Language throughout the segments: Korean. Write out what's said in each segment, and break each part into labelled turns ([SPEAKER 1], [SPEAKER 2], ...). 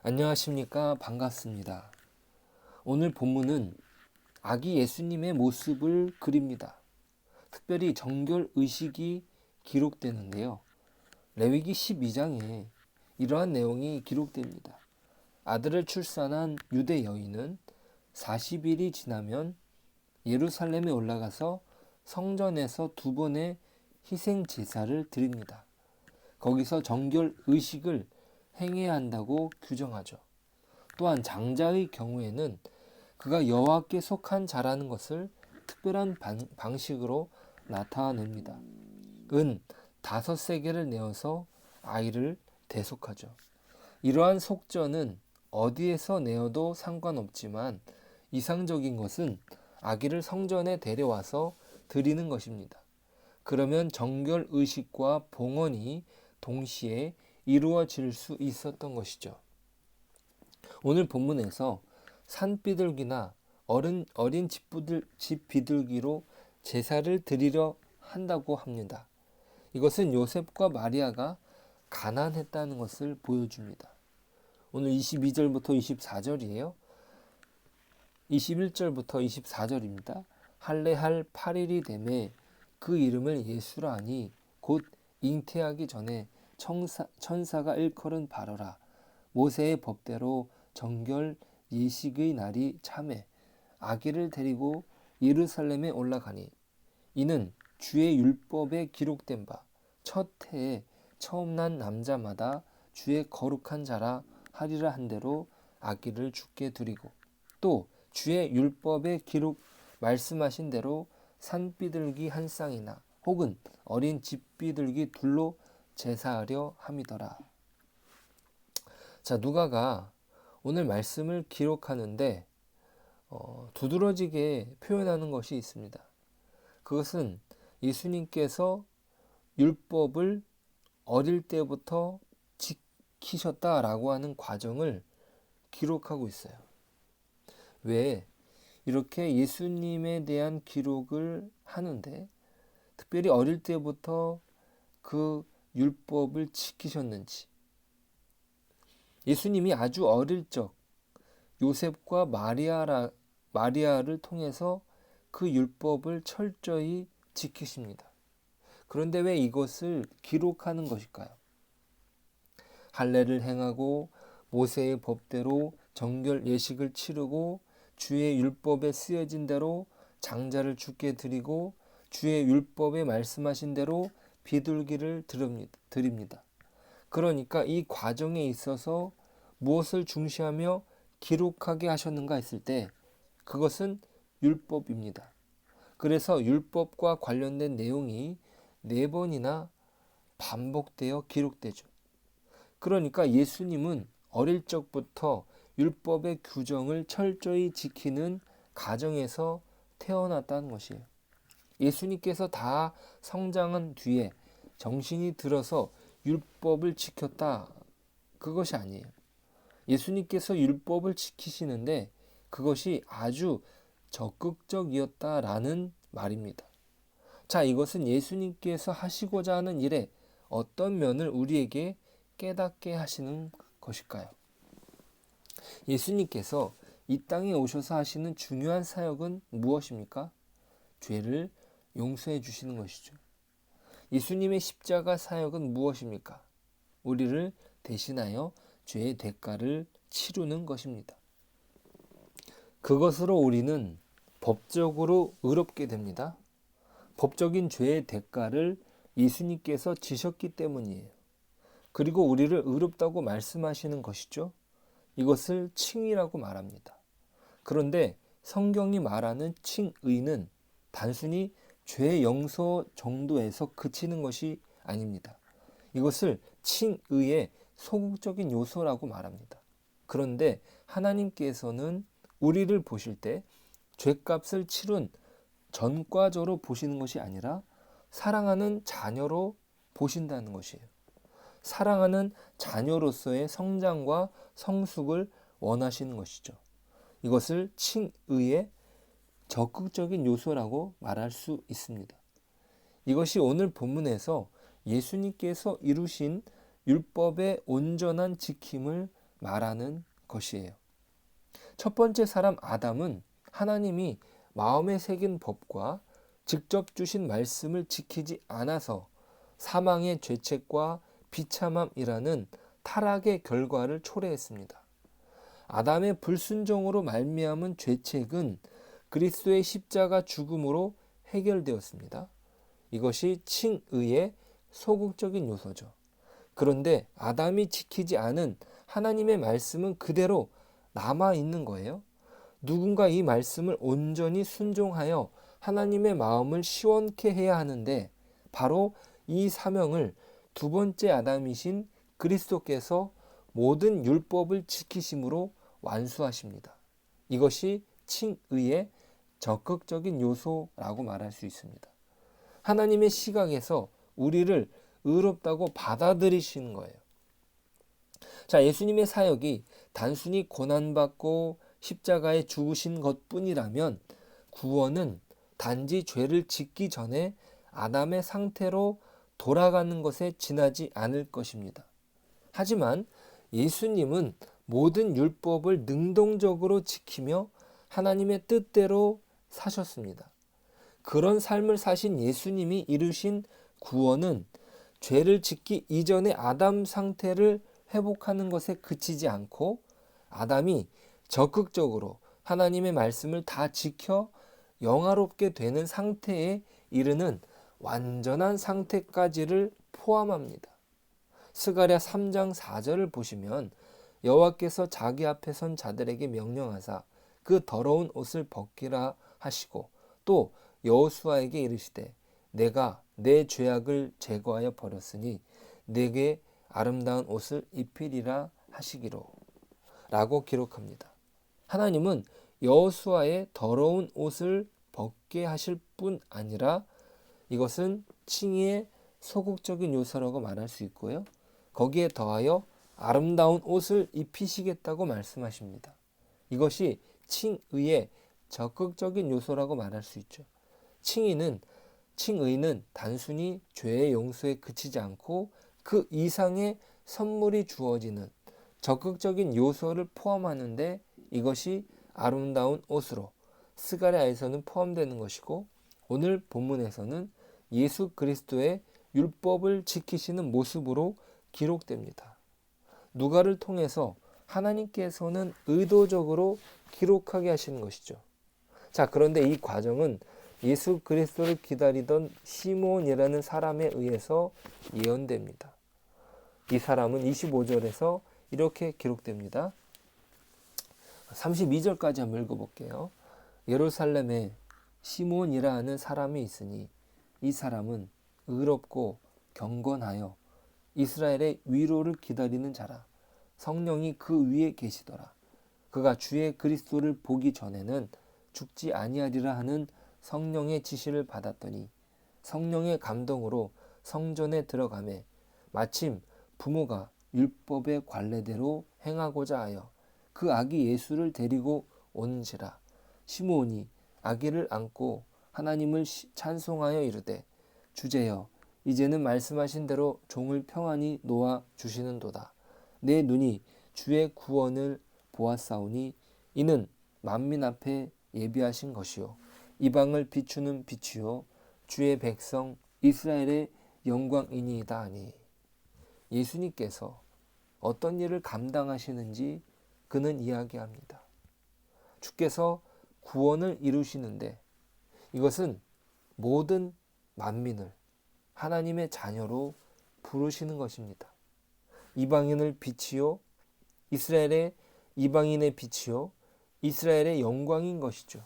[SPEAKER 1] 안녕하십니까. 반갑습니다. 오늘 본문은 아기 예수님의 모습을 그립니다. 특별히 정결 의식이 기록되는데요. 레위기 12장에 이러한 내용이 기록됩니다. 아들을 출산한 유대 여인은 40일이 지나면 예루살렘에 올라가서 성전에서 2번의 희생 제사를 드립니다. 거기서 정결 의식을 행해야 한다고 규정하죠. 또한 장자의 경우에는 그가 여호와께 속한 자라는 것을 특별한 방식으로 나타냅니다. 은 5세겔을 내어서 아이를 대속하죠. 이러한 속전은 어디에서 내어도 상관없지만 이상적인 것은 아기를 성전에 데려와서 드리는 것입니다. 그러면 정결 의식과 봉헌이 동시에 이루어질 수 있었던 것이죠. 오늘 본문에서 산비둘기나 어린 집 비둘기로 제사를 드리려 한다고 합니다. 이것은 요셉과 마리아가 가난했다는 것을 보여줍니다. 오늘 22절부터 24절이에요. 21절부터 24절입니다. 할례할 8일이 되매 그 이름을 예수라 하니 곧 잉태하기 전에 천사가 일컬은 바로라. 모세의 법대로 정결 예식의 날이 참에 아기를 데리고 예루살렘에 올라가니 이는 주의 율법에 기록된 바 첫 해에 처음 난 남자마다 주의 거룩한 자라 하리라 한 대로 아기를 주께 드리고 또 주의 율법에 기록 말씀하신 대로 산비둘기 한 쌍이나 혹은 어린 집비둘기 둘로 제사하려 함이더라. 자, 누가가 오늘 말씀을 기록하는데 두드러지게 표현하는 것이 있습니다. 그것은 예수님께서 율법을 어릴 때부터 지키셨다라고 하는 과정을 기록하고 있어요. 왜 이렇게 예수님에 대한 기록을 하는데 특별히 어릴 때부터 그 율법을 지키셨는지, 예수님이 아주 어릴 적 요셉과 마리아를 통해서 그 율법을 철저히 지키십니다. 그런데 왜 이것을 기록하는 것일까요? 할례를 행하고 모세의 법대로 정결 예식을 치르고 주의 율법에 쓰여진 대로 장자를 주께 드리고 주의 율법에 말씀하신 대로 비둘기를 드립니다. 그러니까 이 과정에 있어서 무엇을 중시하며 기록하게 하셨는가 했을 때 그것은 율법입니다. 그래서 율법과 관련된 내용이 4번이나 반복되어 기록되죠. 그러니까 예수님은 어릴 적부터 율법의 규정을 철저히 지키는 가정에서 태어났다는 것이에요. 예수님께서 다 성장한 뒤에 정신이 들어서 율법을 지켰다. 그것이 아니에요. 예수님께서 율법을 지키시는데 그것이 아주 적극적이었다라는 말입니다. 자, 이것은 예수님께서 하시고자 하는 일에 어떤 면을 우리에게 깨닫게 하시는 것일까요? 예수님께서 이 땅에 오셔서 하시는 중요한 사역은 무엇입니까? 죄를 용서해 주시는 것이죠. 예수님의 십자가 사역은 무엇입니까? 우리를 대신하여 죄의 대가를 치르는 것입니다. 그것으로 우리는 법적으로 의롭게 됩니다. 법적인 죄의 대가를 예수님께서 지셨기 때문이에요. 그리고 우리를 의롭다고 말씀하시는 것이죠. 이것을 칭의라고 말합니다. 그런데 성경이 말하는 칭의는 단순히 죄 용서 정도에서 그치는 것이 아닙니다. 이것을 칭의의 소극적인 요소라고 말합니다. 그런데 하나님께서는 우리를 보실 때 죄값을 치른 전과자로 보시는 것이 아니라 사랑하는 자녀로 보신다는 것이에요. 사랑하는 자녀로서의 성장과 성숙을 원하시는 것이죠. 이것을 칭의의 적극적인 요소라고 말할 수 있습니다. 이것이 오늘 본문에서 예수님께서 이루신 율법의 온전한 지킴을 말하는 것이에요. 첫 번째 사람 아담은 하나님이 마음에 새긴 법과 직접 주신 말씀을 지키지 않아서 사망의 죄책과 비참함이라는 타락의 결과를 초래했습니다. 아담의 불순종으로 말미암은 죄책은 그리스도의 십자가 죽음으로 해결되었습니다. 이것이 칭의의 소극적인 요소죠. 그런데 아담이 지키지 않은 하나님의 말씀은 그대로 남아 있는 거예요. 누군가 이 말씀을 온전히 순종하여 하나님의 마음을 시원케 해야 하는데 바로 이 사명을 두 번째 아담이신 그리스도께서 모든 율법을 지키심으로 완수하십니다. 이것이 칭의의 적극적인 요소라고 말할 수 있습니다. 하나님의 시각에서 우리를 의롭다고 받아들이시는 거예요. 자, 예수님의 사역이 단순히 고난받고 십자가에 죽으신 것뿐이라면 구원은 단지 죄를 짓기 전에 아담의 상태로 돌아가는 것에 지나지 않을 것입니다. 하지만 예수님은 모든 율법을 능동적으로 지키며 하나님의 뜻대로 사셨습니다. 그런 삶을 사신 예수님이 이루신 구원은 죄를 짓기 이전의 아담 상태를 회복하는 것에 그치지 않고 아담이 적극적으로 하나님의 말씀을 다 지켜 영화롭게 되는 상태에 이르는 완전한 상태까지를 포함합니다. 스가랴 3장 4절을 보시면 여호와께서 자기 앞에 선 자들에게 명령하사 그 더러운 옷을 벗기라 하시고 또 여호수아에게 이르시되 내가 내 죄악을 제거하여 버렸으니 내게 아름다운 옷을 입히리라 하시기로 라고 기록합니다. 하나님은 여호수아의 더러운 옷을 벗게 하실 뿐 아니라 이것은 칭의의 소극적인 요소라고 말할 수 있고요. 거기에 더하여 아름다운 옷을 입히시겠다고 말씀하십니다. 이것이 칭의의 적극적인 요소라고 말할 수 있죠. 칭의는 단순히 죄의 용서에 그치지 않고 그 이상의 선물이 주어지는 적극적인 요소를 포함하는데 이것이 아름다운 옷으로 스가랴에서는 포함되는 것이고 오늘 본문에서는 예수 그리스도의 율법을 지키시는 모습으로 기록됩니다. 누가를 통해서 하나님께서는 의도적으로 기록하게 하시는 것이죠. 자, 그런데 이 과정은 예수 그리스도를 기다리던 시몬이라는 사람에 의해서 예언됩니다. 이 사람은 25절에서 이렇게 기록됩니다. 32절까지 한번 읽어볼게요. 예루살렘에 시몬이라 하는 사람이 있으니 이 사람은 의롭고 경건하여 이스라엘의 위로를 기다리는 자라. 성령이 그 위에 계시더라. 그가 주의 그리스도를 보기 전에는 죽지 아니하리라 하는 성령의 지시를 받았더니 성령의 감동으로 성전에 들어가매 마침 부모가 율법의 관례대로 행하고자 하여 그 아기 예수를 데리고 온지라. 시므온이 아기를 안고 하나님을 찬송하여 이르되 주제여 이제는 말씀하신 대로 종을 평안히 놓아 주시는도다. 내 눈이 주의 구원을 보았사오니 이는 만민 앞에 예비하신 것이요 이방을 비추는 빛이요 주의 백성 이스라엘의 영광이니이다 하니. 예수님께서 어떤 일을 감당하시는지 그는 이야기합니다. 주께서 구원을 이루시는데 이것은 모든 만민을 하나님의 자녀로 부르시는 것입니다. 이방인을 빛이요 이스라엘의 이방인의 빛이요 이스라엘의 영광인 것이죠.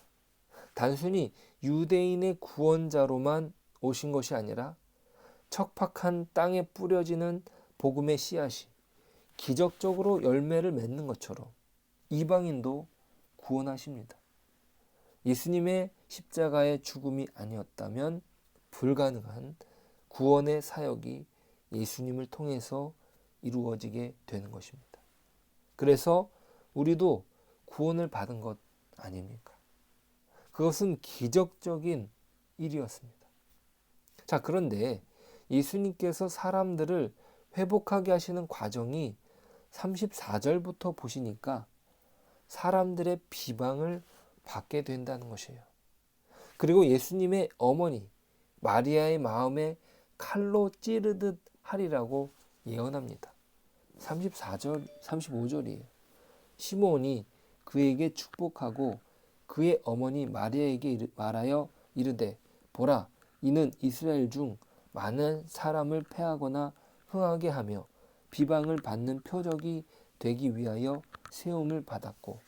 [SPEAKER 1] 단순히 유대인의 구원자로만 오신 것이 아니라 척박한 땅에 뿌려지는 복음의 씨앗이 기적적으로 열매를 맺는 것처럼 이방인도 구원하십니다. 예수님의 십자가의 죽음이 아니었다면 불가능한 구원의 사역이 예수님을 통해서 이루어지게 되는 것입니다. 그래서 우리도 구원을 받은 것 아닙니까? 그것은 기적적인 일이었습니다. 자, 그런데 예수님께서 사람들을 회복하게 하시는 과정이 34절부터 보시니까 사람들의 비방을 받게 된다는 것이에요. 그리고 예수님의 어머니 마리아의 마음에 칼로 찌르듯 하리라고 예언합니다. 34절, 35절이에요. 시몬이 그에게 축복하고 그의 어머니 마리아에게 말하여 이르되 보라, 이는 이스라엘 중 많은 사람을 패하거나 흥하게 하며 비방을 받는 표적이 되기 위하여 세움을 받았고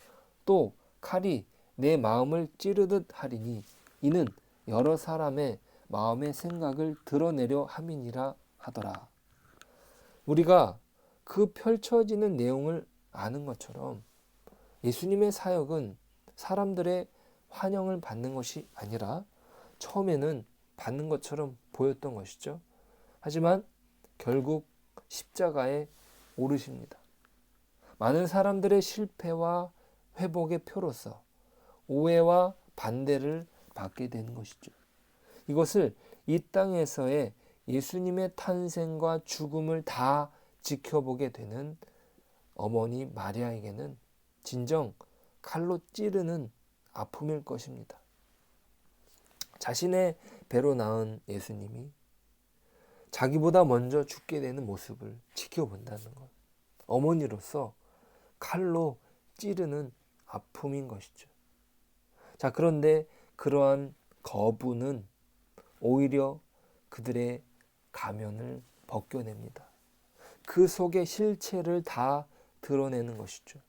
[SPEAKER 1] 또 칼이 내 마음을 찌르듯 하리니 이는 여러 사람의 마음의 생각을 드러내려 함이니라 하더라. 우리가 그 펼쳐지는 내용을 아는 것처럼 예수님의 사역은 사람들의 환영을 받는 것이 아니라 처음에는 받는 것처럼 보였던 것이죠. 하지만 결국 십자가에 오르십니다. 많은 사람들의 실패와 회복의 표로서 오해와 반대를 받게 되는 것이죠. 이것을 이 땅에서의 예수님의 탄생과 죽음을 다 지켜보게 되는 어머니 마리아에게는 진정 칼로 찌르는 아픔일 것입니다. 자신의 배로 낳은 예수님이 자기보다 먼저 죽게 되는 모습을 지켜본다는 것. 어머니로서 칼로 찌르는 아픔인 것이죠. 자, 그런데 그러한 거부는 오히려 그들의 가면을 벗겨냅니다. 그 속의 실체를 다 드러내는 것이죠.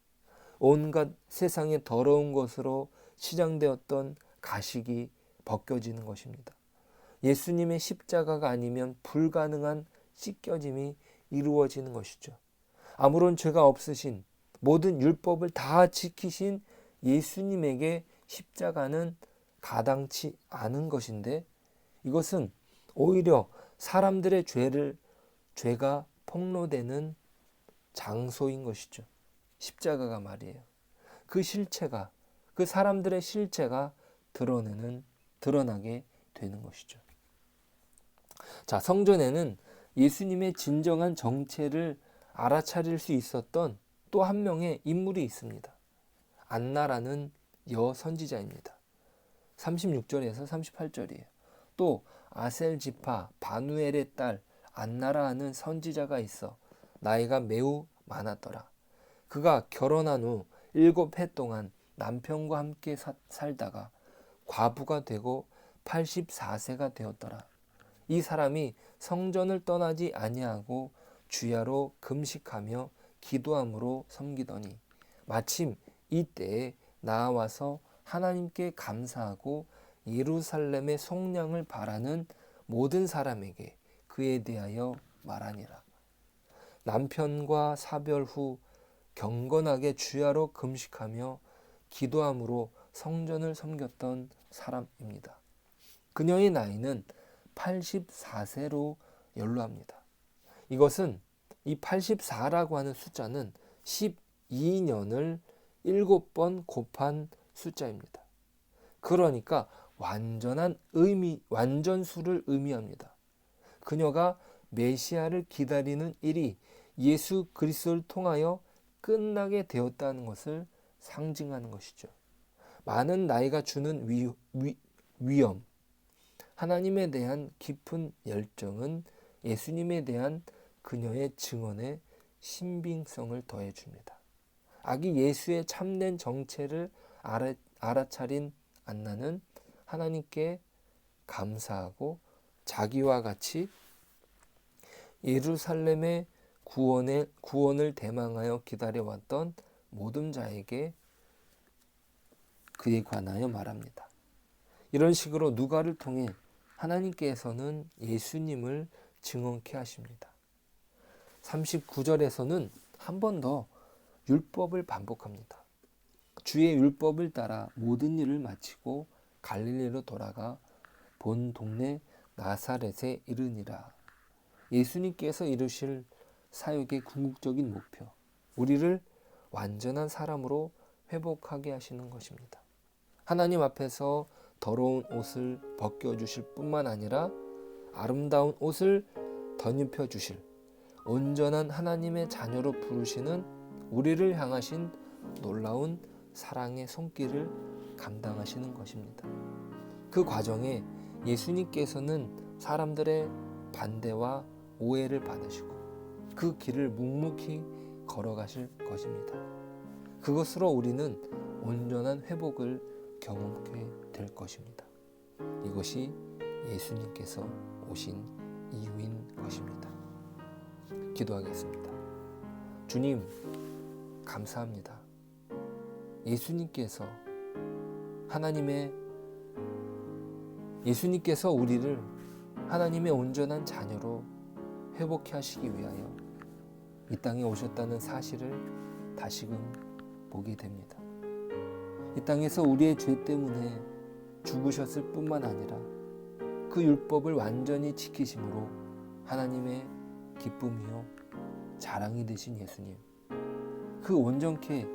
[SPEAKER 1] 온갖 세상의 더러운 것으로 치장되었던 가식이 벗겨지는 것입니다. 예수님의 십자가가 아니면 불가능한 찢겨짐이 이루어지는 것이죠. 아무런 죄가 없으신 모든 율법을 다 지키신 예수님에게 십자가는 가당치 않은 것인데 이것은 오히려 사람들의 죄가 폭로되는 장소인 것이죠. 십자가가 말이에요. 그 실체가, 그 사람들의 실체가 드러나게 되는 것이죠. 자, 성전에는 예수님의 진정한 정체를 알아차릴 수 있었던 또 한 명의 인물이 있습니다. 안나라는 여선지자입니다. 36절에서 38절이에요. 또 아셀지파 바누엘의 딸 안나라 하는 선지자가 있어 나이가 매우 많았더라. 그가 결혼한 후 7해 동안 남편과 함께 살다가 과부가 되고 84세가 되었더라. 이 사람이 성전을 떠나지 아니하고 주야로 금식하며 기도함으로 섬기더니 마침 이때에 나와서 하나님께 감사하고 예루살렘의 속량을 바라는 모든 사람에게 그에 대하여 말하니라. 남편과 사별 후 경건하게 주야로 금식하며 기도함으로 성전을 섬겼던 사람입니다. 그녀의 나이는 84세로 연로합니다. 이것은 이 84라고 하는 숫자는 12년을 7번 곱한 숫자입니다. 그러니까 완전수를 의미합니다. 그녀가 메시아를 기다리는 일이 예수 그리스도를 통하여 끝나게 되었다는 것을 상징하는 것이죠. 많은 나이가 주는 위험, 하나님에 대한 깊은 열정은 예수님에 대한 그녀의 증언에 신빙성을 더해줍니다. 아기 예수의 참된 정체를 알아차린 안나는 하나님께 감사하고 자기와 같이 예루살렘의 구원을 대망하여 기다려왔던 모든 자에게 그에 관하여 말합니다. 이런 식으로 누가를 통해 하나님께서는 예수님을 증언케 하십니다. 39절에서는 한 번 더 율법을 반복합니다. 주의 율법을 따라 모든 일을 마치고 갈릴리로 돌아가 본 동네 나사렛에 이르니라. 예수님께서 이루실 사역의 궁극적인 목표, 우리를 완전한 사람으로 회복하게 하시는 것입니다. 하나님 앞에서 더러운 옷을 벗겨주실 뿐만 아니라 아름다운 옷을 덧입혀 주실, 온전한 하나님의 자녀로 부르시는 우리를 향하신 놀라운 사랑의 손길을 감당하시는 것입니다. 그 과정에 예수님께서는 사람들의 반대와 오해를 받으시고 그 길을 묵묵히 걸어가실 것입니다. 그것으로 우리는 온전한 회복을 경험하게 될 것입니다. 이것이 예수님께서 오신 이유인 것입니다. 기도하겠습니다. 주님, 감사합니다. 예수님께서 우리를 하나님의 온전한 자녀로 회복해 하시기 위하여 이 땅에 오셨다는 사실을 다시금 보게 됩니다. 이 땅에서 우리의 죄 때문에 죽으셨을 뿐만 아니라 그 율법을 완전히 지키심으로 하나님의 기쁨이요 자랑이 되신 예수님, 그 온전케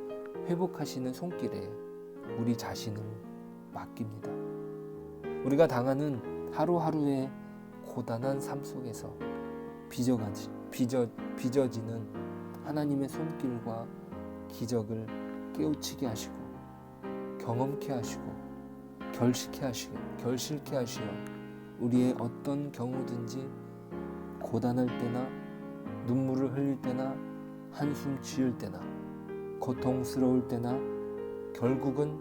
[SPEAKER 1] 회복하시는 손길에 우리 자신을 맡깁니다. 우리가 당하는 하루하루의 고단한 삶 속에서 빚어지는 하나님의 손길과 기적을 깨우치게 하시고 경험케 하시고 결실케 하시어 우리의 어떤 경우든지 고단할 때나 눈물을 흘릴 때나 한숨 지을 때나 고통스러울 때나 결국은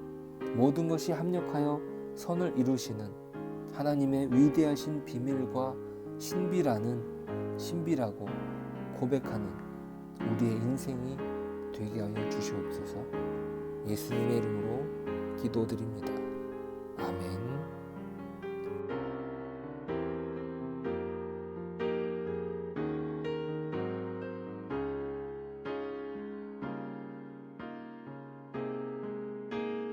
[SPEAKER 1] 모든 것이 합력하여 선을 이루시는 하나님의 위대하신 비밀과 신비라고 고백하는 우리의 인생이 되게 하여 주시옵소서. 예수님의 이름으로 기도드립니다. 아멘.